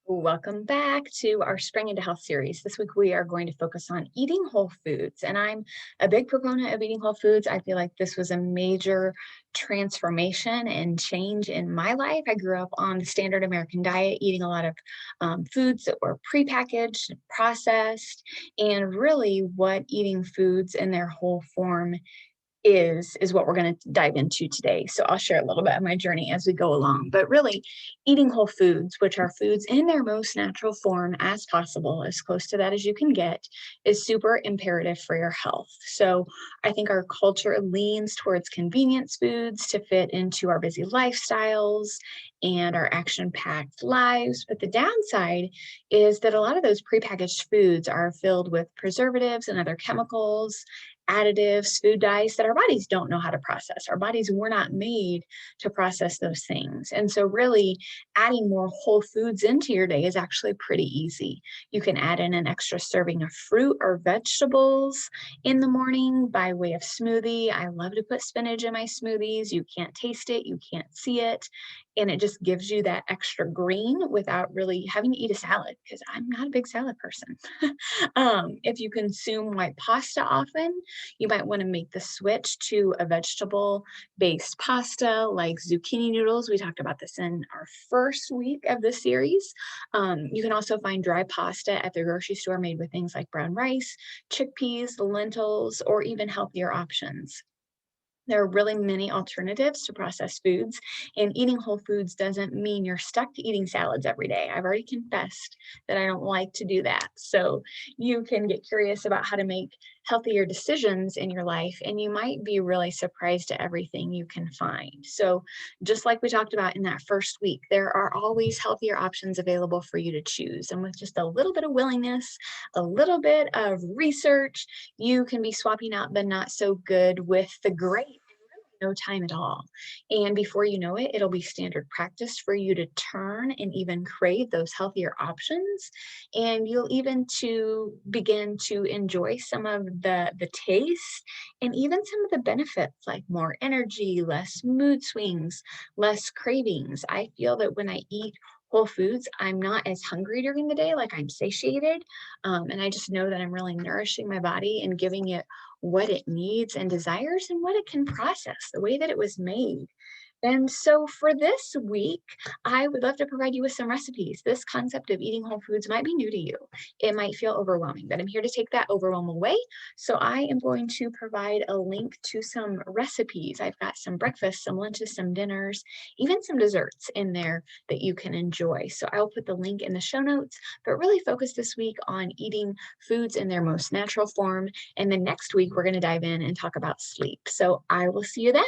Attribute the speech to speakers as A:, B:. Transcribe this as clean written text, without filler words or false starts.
A: Welcome back to our Spring into Health series. This week we are going to focus on eating whole foods. And I'm a big proponent of eating whole foods. I feel like this was a major transformation and change in my life. I grew up on the standard American diet, eating a lot of foods that were prepackaged, processed, and really what eating foods in their whole form is what we're going to dive into today. So I'll share a little bit of my journey as we go along. But really, eating whole foods, which are foods in their most natural form as possible, as close to that as you can get, is super imperative for your health. So I think our culture leans towards convenience foods to fit into our busy lifestyles and our action-packed lives. But the downside is that a lot of those prepackaged foods are filled with preservatives and other chemicals, additives, food dyes that our bodies don't know how to process. Our bodies were not made to process those things. And so, really, adding more whole foods into your day is actually pretty easy. You can add in an extra serving of fruit or vegetables in the morning by way of smoothie. I love to put spinach in my smoothies. You can't taste it, you can't see it. And it just gives you that extra green without really having to eat a salad because I'm not a big salad person. If you consume white pasta often, you might want to make the switch to a vegetable based pasta like zucchini noodles. We talked about this in our first week of this series. You can also find dry pasta at the grocery store made with things like brown rice, chickpeas, lentils, or even healthier options. There are really many alternatives to processed foods, and eating whole foods doesn't mean you're stuck to eating salads every day. I've already confessed that I don't like to do that. So you can get curious about how to make healthier decisions in your life, and you might be really surprised at everything you can find. So, just like we talked about in that first week, there are always healthier options available for you to choose. And with just a little bit of willingness, a little bit of research, you can be swapping out the not so good with the great no time at all. And before you know it, it'll be standard practice for you to turn and even crave those healthier options. And you'll even to begin to enjoy some of the taste and even some of the benefits like more energy, less mood swings, less cravings. I feel that when I eat whole foods, I'm not as hungry during the day, like I'm satiated. And I just know that I'm really nourishing my body and giving it what it needs and desires and what it can process, the way that it was made. And so for this week, I would love to provide you with some recipes. This concept of eating whole foods might be new to you. It might feel overwhelming, but I'm here to take that overwhelm away. So I am going to provide a link to some recipes. I've got some breakfasts, some lunches, some dinners, even some desserts in there that you can enjoy. So I'll put the link in the show notes, but really focus this week on eating foods in their most natural form. And then next week, we're going to dive in and talk about sleep. So I will see you then.